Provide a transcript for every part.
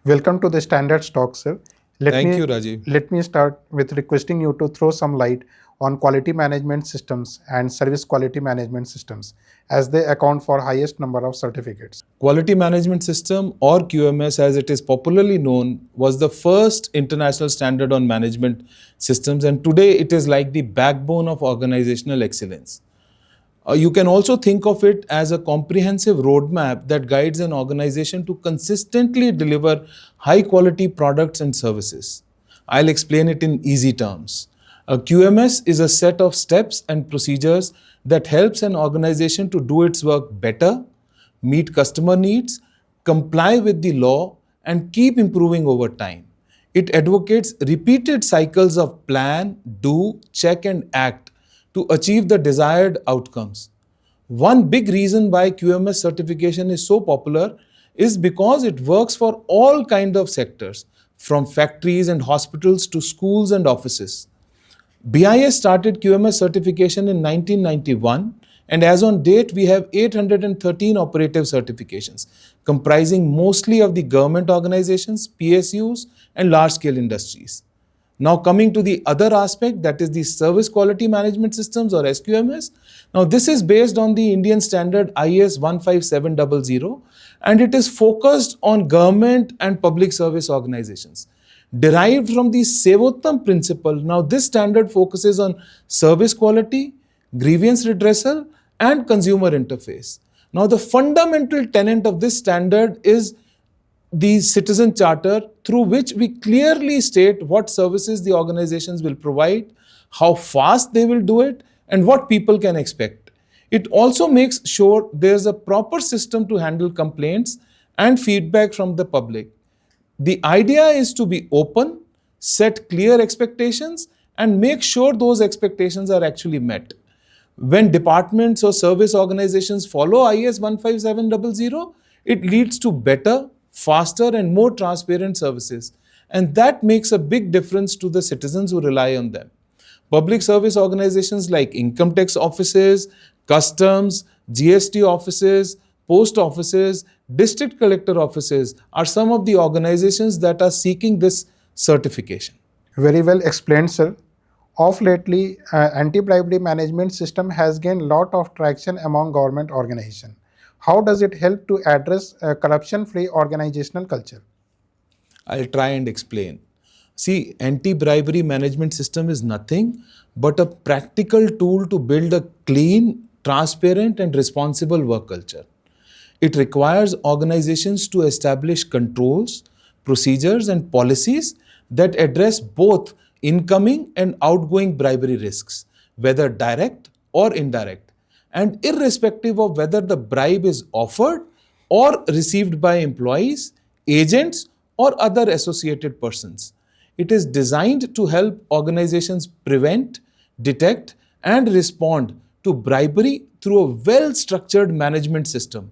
Welcome to the Standards Talk, sir. Thank you, Rajiv. Let me start with requesting you to throw some light on quality management systems and service quality management systems, as they account for highest number of certificates. Quality Management System, or QMS as it is popularly known, was the first international standard on management systems, and today it is like the backbone of organizational excellence. You can also think of it as a comprehensive roadmap that guides an organization to consistently deliver high quality products and services. I'll explain it in easy terms. A QMS is a set of steps and procedures that helps an organization to do its work better, meet customer needs, comply with the law, and keep improving over time. It advocates repeated cycles of plan, do, check, and act to achieve the desired outcomes. One big reason why QMS certification is so popular is because it works for all kinds of sectors, from factories and hospitals to schools and offices. BIS started QMS certification in 1991, and as on date, we have 813 operative certifications, comprising mostly of the government organizations, PSUs, and large-scale industries. Now coming to the other aspect, that is the Service Quality Management Systems, or SQMS. Now this is based on the Indian standard IS 15700, and it is focused on government and public service organizations. Derived from the Sevottam principle, now this standard focuses on service quality, grievance redressal, and consumer interface. Now the fundamental tenet of this standard is the citizen charter, through which we clearly state what services the organizations will provide, how fast they will do it, and what people can expect. It also makes sure there's a proper system to handle complaints and feedback from the public. The idea is to be open, set clear expectations, and make sure those expectations are actually met. When departments or service organizations follow IS 15700, it leads to better, faster, and more transparent services. And that makes a big difference to the citizens who rely on them. Public service organizations like income tax offices, customs, GST offices, post offices, district collector offices are some of the organizations that are seeking this certification. Very well explained, sir. Of lately, anti-bribery management system has gained lot of traction among government organizations. How does it help to address a corruption-free organizational culture? I'll try and explain. See, anti-bribery management system is nothing but a practical tool to build a clean, transparent, and responsible work culture. It requires organizations to establish controls, procedures, and policies that address both incoming and outgoing bribery risks, whether direct or indirect, and irrespective of whether the bribe is offered or received by employees, agents, or other associated persons. It is designed to help organizations prevent, detect, and respond to bribery through a well-structured management system.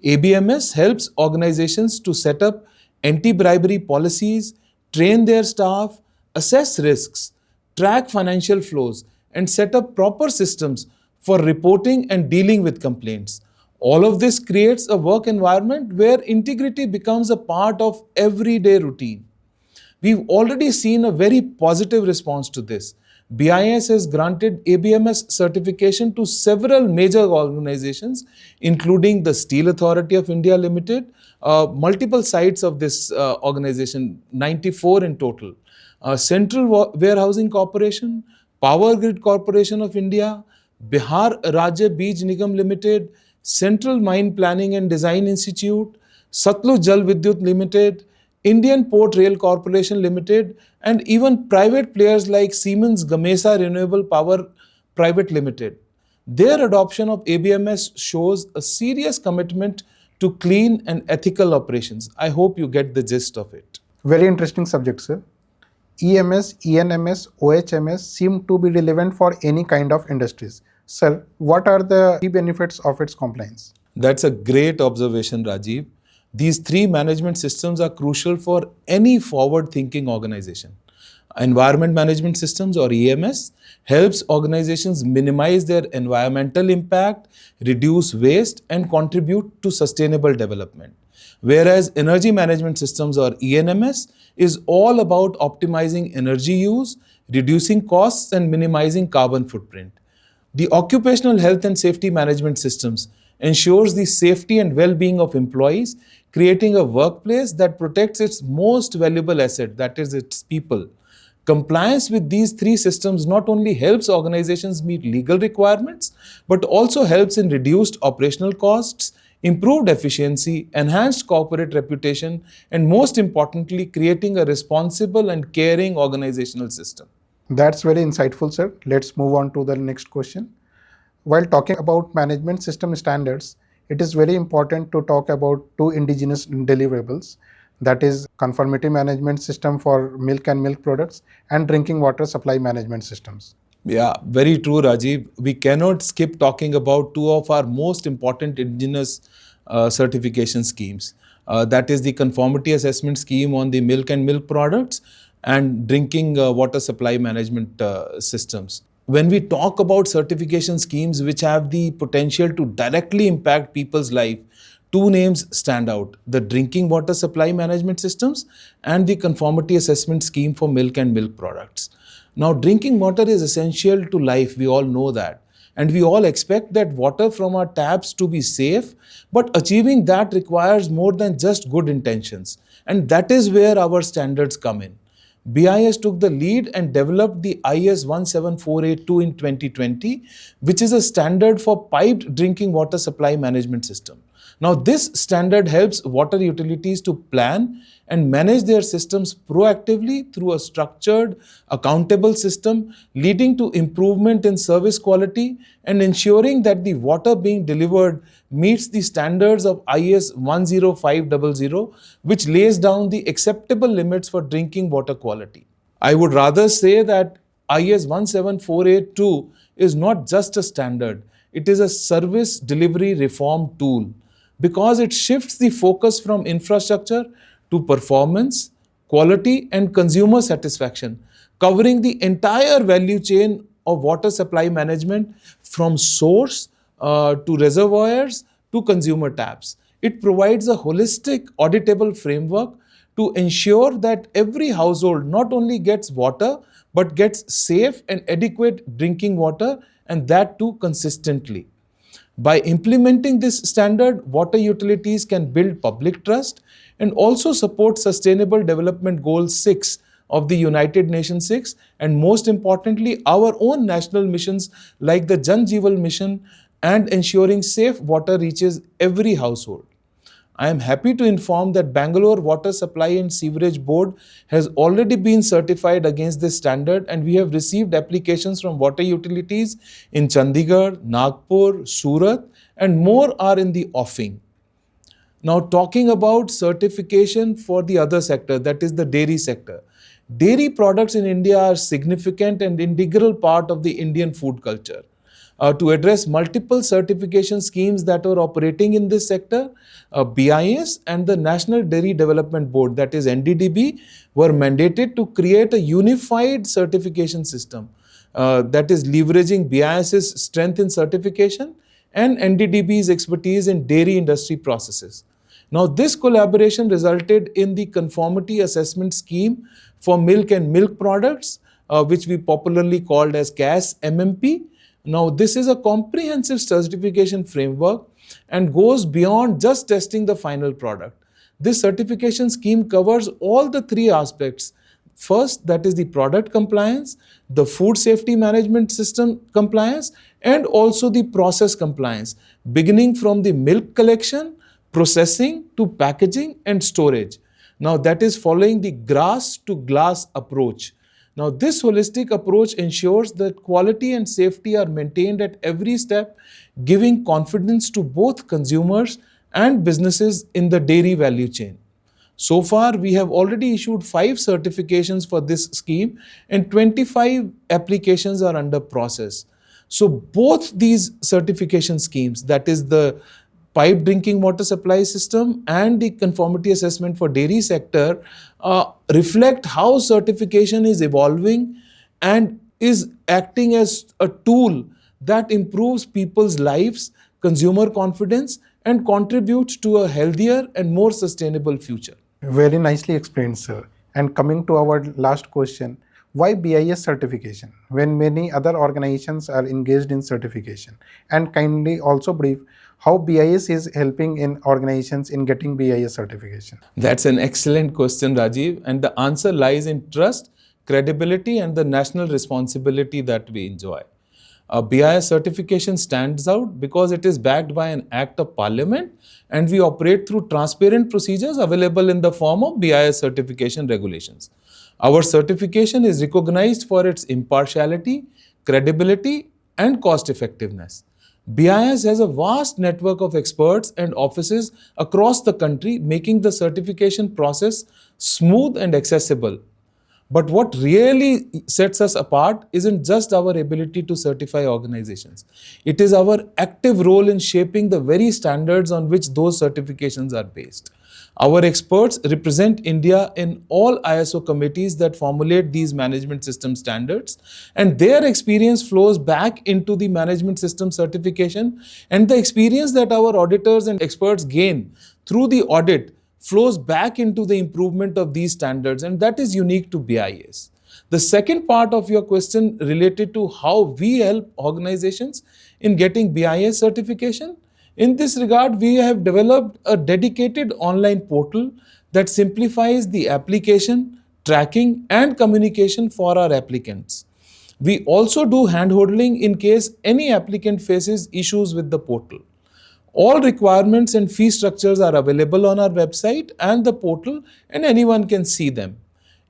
ABMS helps organizations to set up anti-bribery policies, train their staff, assess risks, track financial flows, and set up proper systems for reporting and dealing with complaints. All of this creates a work environment where integrity becomes a part of everyday routine. We've already seen a very positive response to this. BIS has granted ABMS certification to several major organizations, including the Steel Authority of India Limited, multiple sites of this organization, 94 in total, Central Warehousing Corporation, Power Grid Corporation of India, Bihar Rajya Bij Nigam Limited, Central Mine Planning and Design Institute, Satluj Jal Vidyut Limited, Indian Port Rail Corporation Limited, and even private players like Siemens Gamesa Renewable Power Private Limited. Their adoption of ABMS shows a serious commitment to clean and ethical operations. I hope you get the gist of it. Very interesting subject, sir. EMS, ENMS, OHMS seem to be relevant for any kind of industries. Sir, what are the key benefits of its compliance? That's a great observation, Rajiv. These three management systems are crucial for any forward-thinking organization. Environment Management Systems, or EMS, helps organizations minimize their environmental impact, reduce waste, and contribute to sustainable development. Whereas energy management systems or ENMS is all about optimizing energy use, reducing costs, and minimizing carbon footprint. The occupational health and safety management systems ensures the safety and well-being of employees, creating a workplace that protects its most valuable asset, that is its people. Compliance with these three systems not only helps organizations meet legal requirements, but also helps in reduced operational costs, improved efficiency, enhanced corporate reputation, and most importantly, creating a responsible and caring organizational system. That's very insightful, sir. Let's move on to the next question. While talking about management system standards, it is very important to talk about two indigenous deliverables, that is conformity management system for milk and milk products and drinking water supply management systems. Yeah, very true, Rajiv. We cannot skip talking about two of our most important indigenous certification schemes. That is the conformity assessment scheme on the milk and milk products and drinking water supply management systems. When we talk about certification schemes which have the potential to directly impact people's life, two names stand out: the drinking water supply management systems and the conformity assessment scheme for milk and milk products. Now, drinking water is essential to life, we all know that. And we all expect that water from our taps to be safe, but achieving that requires more than just good intentions. And that is where our standards come in. BIS took the lead and developed the IS 17482 in 2020, which is a standard for piped drinking water supply management system. Now, this standard helps water utilities to plan and manage their systems proactively through a structured, accountable system, leading to improvement in service quality and ensuring that the water being delivered meets the standards of IS 10500, which lays down the acceptable limits for drinking water quality. I would rather say that IS 17482 is not just a standard, it is a service delivery reform tool because it shifts the focus from infrastructure to performance, quality, and consumer satisfaction, covering the entire value chain of water supply management from source to reservoirs to consumer taps. It provides a holistic, auditable framework to ensure that every household not only gets water but gets safe and adequate drinking water, and that too consistently. By implementing this standard, water utilities can build public trust and also support Sustainable Development Goal 6 of the United Nations 6, and most importantly, our own national missions like the Jan Jeevan mission and ensuring safe water reaches every household. I am happy to inform that Bangalore Water Supply and Sewerage Board has already been certified against this standard, and we have received applications from water utilities in Chandigarh, Nagpur, Surat, and more are in the offing. Now, talking about certification for the other sector, that is the dairy sector. Dairy products in India are significant and integral part of the Indian food culture. To address multiple certification schemes that are operating in this sector, BIS and the National Dairy Development Board, that is NDDB, were mandated to create a unified certification system that is leveraging BIS's strength in certification and NDDB's expertise in dairy industry processes. Now, this collaboration resulted in the conformity assessment scheme for milk and milk products, which we popularly called as CAS MMP. Now, this is a comprehensive certification framework and goes beyond just testing the final product. This certification scheme covers all the three aspects. First, that is the product compliance, the food safety management system compliance, and also the process compliance, beginning from the milk collection, processing to packaging and storage. Now, that is following the grass to glass approach. Now, this holistic approach ensures that quality and safety are maintained at every step, giving confidence to both consumers and businesses in the dairy value chain. So far, we have already issued 5 certifications for this scheme and 25 applications are under process. So, both these certification schemes, that is the pipe drinking water supply system and the conformity assessment for dairy sector, reflect how certification is evolving and is acting as a tool that improves people's lives, consumer confidence, and contribute to a healthier and more sustainable future. Very nicely explained, sir. And coming to our last question, why BIS certification when many other organizations are engaged in certification? And kindly also brief how BIS is helping in organizations in getting BIS certification. That's an excellent question, Rajiv. And the answer lies in trust, credibility, and the national responsibility that we enjoy. A BIS certification stands out because it is backed by an act of parliament and we operate through transparent procedures available in the form of BIS certification regulations. Our certification is recognized for its impartiality, credibility, and cost effectiveness. BIS has a vast network of experts and offices across the country, making the certification process smooth and accessible. But what really sets us apart isn't just our ability to certify organizations. It is our active role in shaping the very standards on which those certifications are based. Our experts represent India in all ISO committees that formulate these management system standards, and their experience flows back into the management system certification, and the experience that our auditors and experts gain through the audit flows back into the improvement of these standards, and that is unique to BIS. The second part of your question related to how we help organizations in getting BIS certification. In this regard, we have developed a dedicated online portal that simplifies the application, tracking, and communication for our applicants. We also do handholding in case any applicant faces issues with the portal. All requirements and fee structures are available on our website and the portal, and anyone can see them.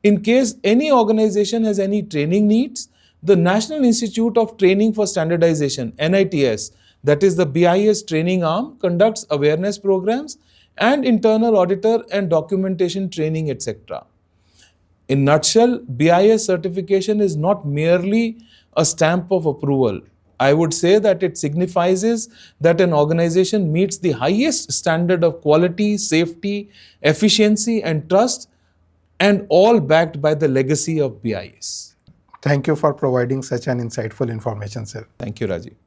In case any organization has any training needs, the National Institute of Training for Standardization, NITS, that is the BIS training arm, conducts awareness programs and internal auditor and documentation training, etc. In nutshell, BIS certification is not merely a stamp of approval. I would say that it signifies that an organization meets the highest standard of quality, safety, efficiency, and trust, and all backed by the legacy of BIS. Thank you for providing such an insightful information, sir. Thank you, Rajiv.